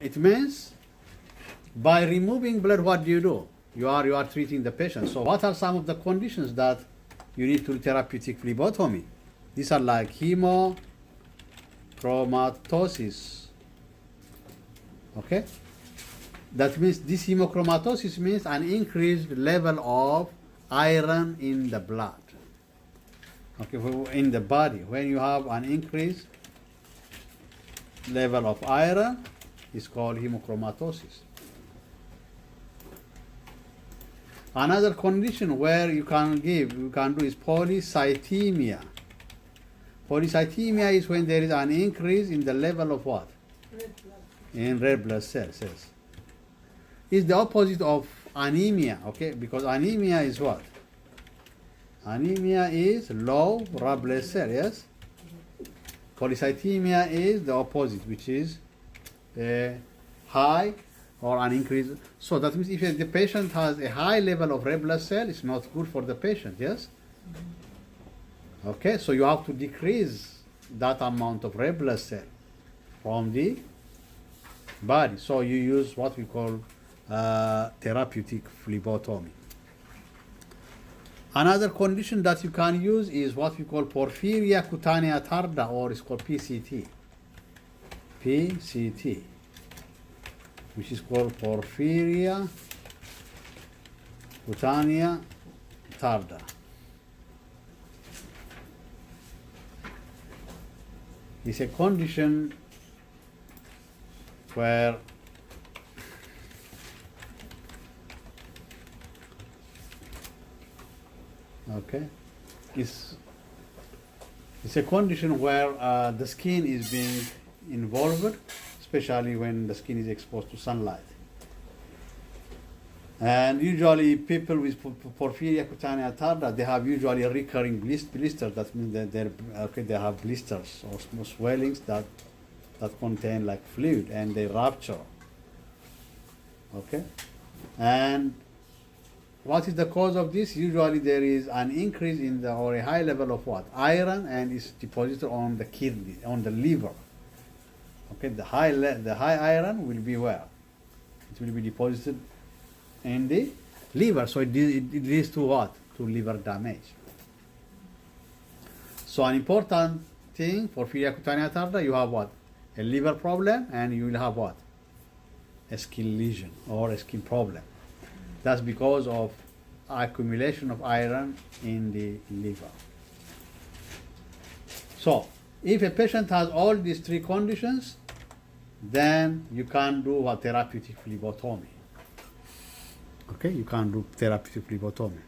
It means by removing blood, what do? You are treating the patient. So what are some of the conditions that you need to do therapeutic phlebotomy? These are like hemochromatosis. Okay? That means this hemochromatosis means an increased level of iron in the blood. Okay, in the body. When you have an increased level of iron, it's called hemochromatosis. Another condition where you can do is polycythemia. Polycythemia is when there is an increase in the level of what? Red blood. In red blood cells, yes. It's the opposite of anemia, okay? Because anemia is what? Anemia is low red blood cell, yes? Polycythemia is the opposite, which is high or an increase. So that means if the patient has a high level of red blood cell, it's not good for the patient, yes? Okay, so you have to decrease that amount of red blood cell from the body. So you use what we call therapeutic phlebotomy. Another condition that you can use is what we call porphyria cutanea tarda, or it's called PCT. PCT, which is called porphyria cutanea tarda. It's a condition where it's a condition where the skin is being involved, especially when the skin is exposed to sunlight. And usually people with porphyria cutanea tarda, they have usually a recurring blisters. That means that they have blisters or small swellings that contain like fluid, and they rupture. Okay? And what is the cause of this? Usually there is an increase in or a high level of what? Iron, and it's deposited on the kidney, on the liver. Okay, the high iron will be where? It will be deposited in the liver. So it leads to what? To liver damage. So an important thing for porphyria cutanea tarda, you have what? A liver problem, and you will have what? A skin lesion or a skin problem. That's because of accumulation of iron in the liver. So, if a patient has all these three conditions, then you can do a therapeutic phlebotomy. Okay, you can do therapeutic phlebotomy.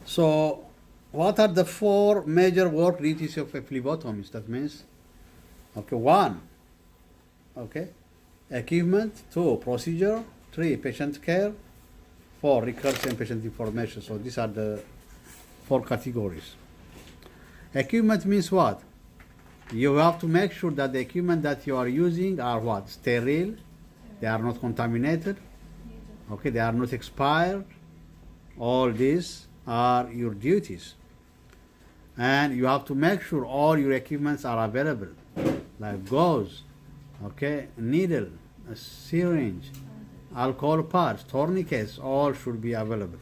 So, what are the four major work duties of a phlebotomist? That means, okay, 1, okay, equipment, 2, procedure, 3, patient care, 4, records and patient information. So these are the 4 categories. Equipment means what? You have to make sure that the equipment that you are using are what? Sterile, they are not contaminated, okay, they are not expired. All these are your duties. And you have to make sure all your equipments are available, like gauze, okay, needle, a syringe, alcohol pads, tourniquets, all should be available.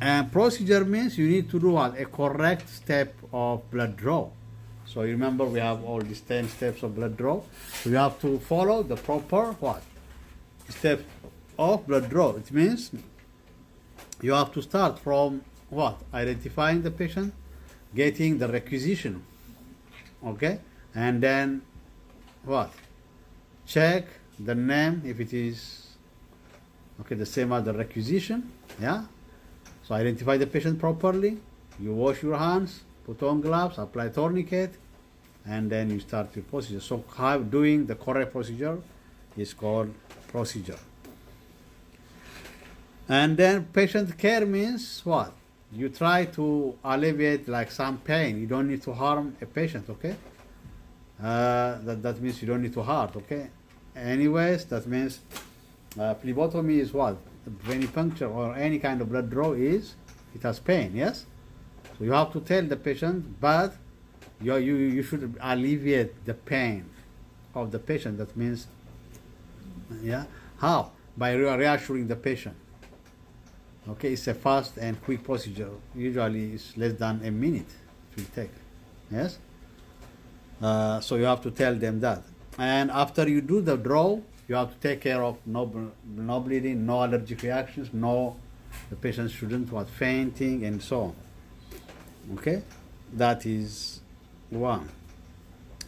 And procedure means you need to do what? A correct step of blood draw. So you remember we have all these 10 steps of blood draw. So you have to follow the proper what? Step of blood draw. It means you have to start from what? Identifying the patient, getting the requisition, okay, and then what? Check the name, if it is okay, the same as the requisition. Yeah. So identify the patient properly. You wash your hands, put on gloves, apply tourniquet, and then you start your procedure. So doing the correct procedure is called procedure. And then patient care means what? You try to alleviate like some pain. You don't need to harm a patient, okay? That means you don't need to hurt, okay? Anyways, that means phlebotomy is what? Venipuncture or any kind of blood draw is, it has pain, yes? So you have to tell the patient, but you should alleviate the pain of the patient. That means, yeah, how? By reassuring the patient. Okay, it's a fast and quick procedure. Usually it's less than a minute it will take, yes? So you have to tell them that. And after you do the draw, you have to take care of no bleeding, no allergic reactions, the patient shouldn't what fainting and so on. Okay, that is one.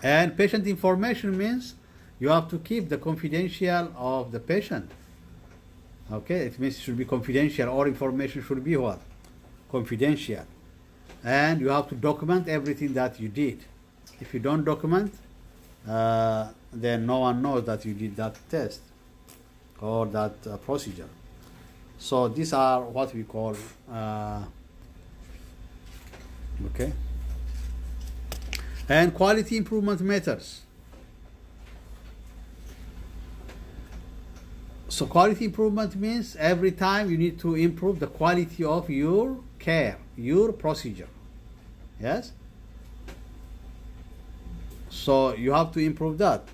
And patient information means you have to keep the confidential of the patient. Okay, it means it should be confidential. All information should be what? Confidential. And you have to document everything that you did. If you don't document, then no one knows that you did that test or that procedure. So these are what we call, okay. And quality improvement methods. So quality improvement means every time you need to improve the quality of your care, your procedure. Yes? So you have to improve that.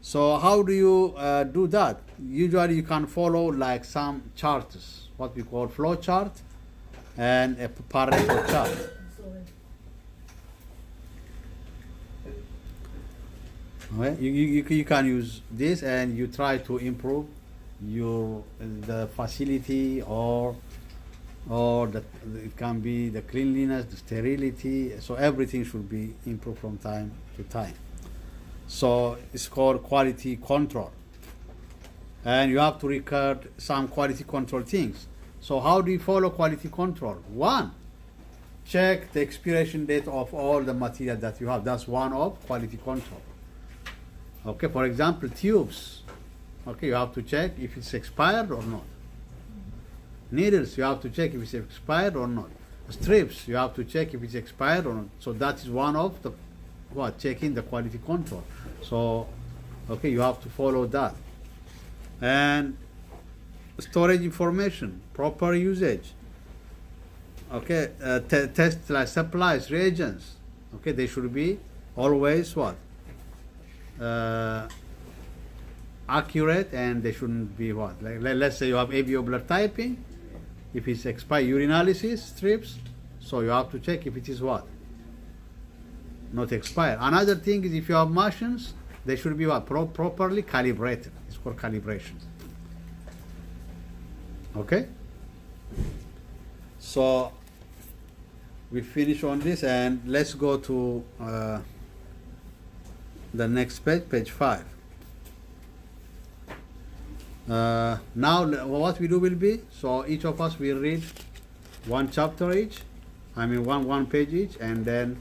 So how do you do that? Usually you can follow like some charts, what we call flow chart and a Pareto chart. Okay? You can use this and you try to improve the facility or it can be the cleanliness, the sterility. So everything should be improved from time to time. So it's called quality control. And you have to record some quality control things. So how do you follow quality control? One, check the expiration date of all the material that you have. That's one of quality control. Okay, for example, tubes. Okay, you have to check if it's expired or not. Needles, you have to check if it's expired or not. Strips, you have to check if it's expired or not. So that is one of the checking the quality control. So, okay, you have to follow that. And storage information, proper usage. Okay, test like supplies, reagents. Okay, they should be always what? Accurate, and they shouldn't be what? Like, let's say you have ABO blood typing. If it's expired, urinalysis strips, so you have to check if it is what? Not expired. Another thing is if you have machines, they should be what? Properly calibrated. It's called calibration. Okay? So we finish on this, and let's go to the next page, page 5. Now what we do will be, so each of us will read one chapter each, I mean one page each, and then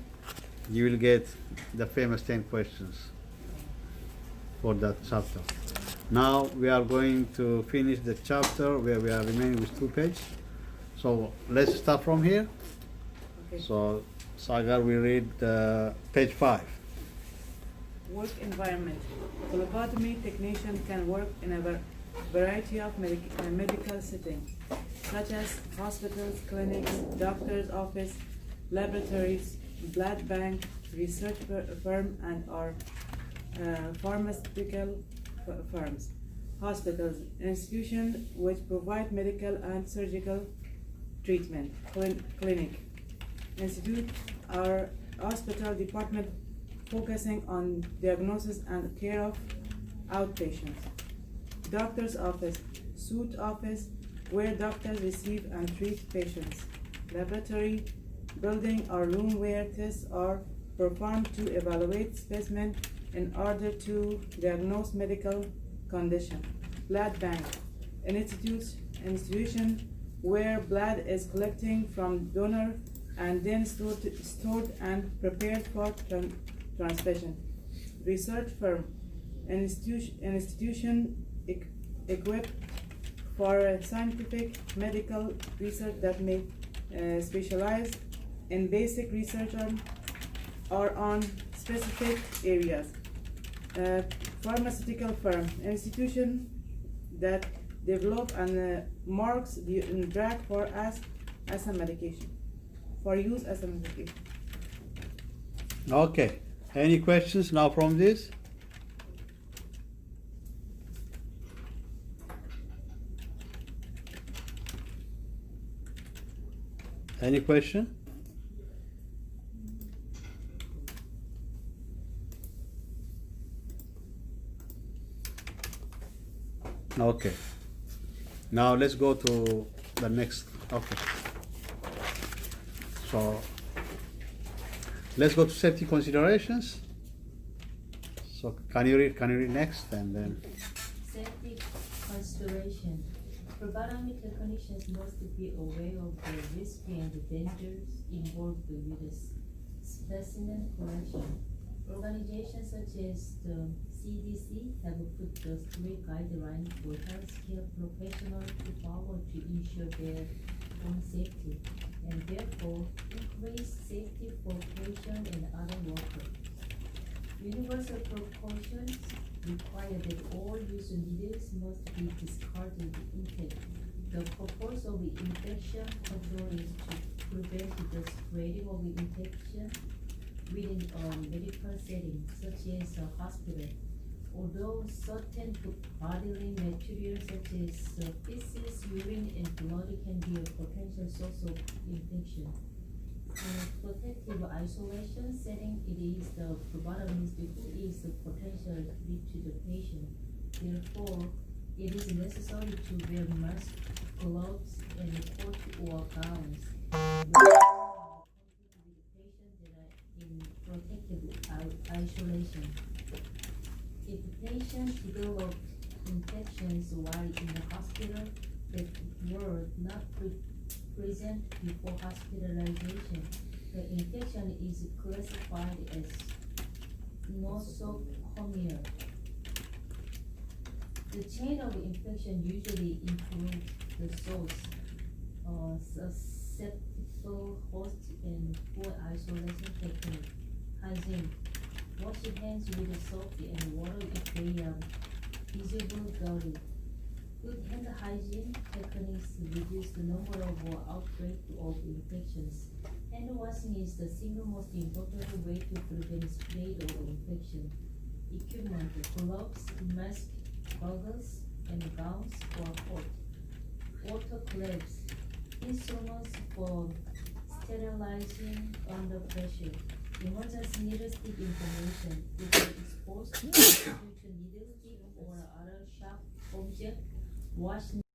you will get the famous 10 questions for that chapter. Now we are going to finish the chapter where we are remaining with 2 pages. So let's start from here. Okay. So Sagar will read page 5. Work environment. Phlebotomy technician can work in a variety of medical settings, such as hospitals, clinics, doctor's office, laboratories, blood bank, research firm, and or pharmaceutical firms, hospitals, institutions which provide medical and surgical treatment, clinic, institute or hospital department focusing on diagnosis and care of outpatients, doctor's office, suite office where doctors receive and treat patients, laboratory, building or room where tests are performed to evaluate specimen in order to diagnose medical condition. Blood bank, an institution where blood is collecting from donor and then stored and prepared for transfusion. Research firm, an institution equipped for scientific medical research that may specialize in basic research or on specific areas. Pharmaceutical firm, an institution that develop and marks the drug for as a medication, for use as a medication. Okay. Any questions now from this? Any question? Okay. Now let's go to the next. Okay. So let's go to safety considerations. So can you read next and then? Safety consideration. Phlebotomy technicians must be aware of the risks and dangers involved with this specimen collection. Organizations such as the CDC have put the strict guidelines for healthcare professionals to follow to ensure their own safety, and therefore increase safety for patients and other workers. Universal precautions require that all use needles must be discarded intact. The purpose of infection control is to prevent the spreading of infection within a medical setting, such as a hospital. Although certain bodily materials such as feces, urine, and blood can be a potential source of infection. In a protective isolation setting, it is the phlebotomist who is the potential threat to the patient. Therefore, it is necessary to wear masks, gloves, and coat or gowns with patients that are in protective isolation. If patients develop infections while in the hospital that were not present before hospitalization, the infection is classified as nosocomial. The chain of infection usually includes the source, susceptible host, and poor isolation technique. Hygiene. Wash your hands with soap and water if they are visible dirty. Good hand hygiene techniques reduce the number of outbreaks of infections. Hand washing is the single most important way to prevent spread of infection. Equipment, gloves, masks, goggles, and gowns or coat. Autoclaves, instruments for sterilizing under pressure. Emergency needle stick information. If you're exposed to needle stick or other sharp object, wash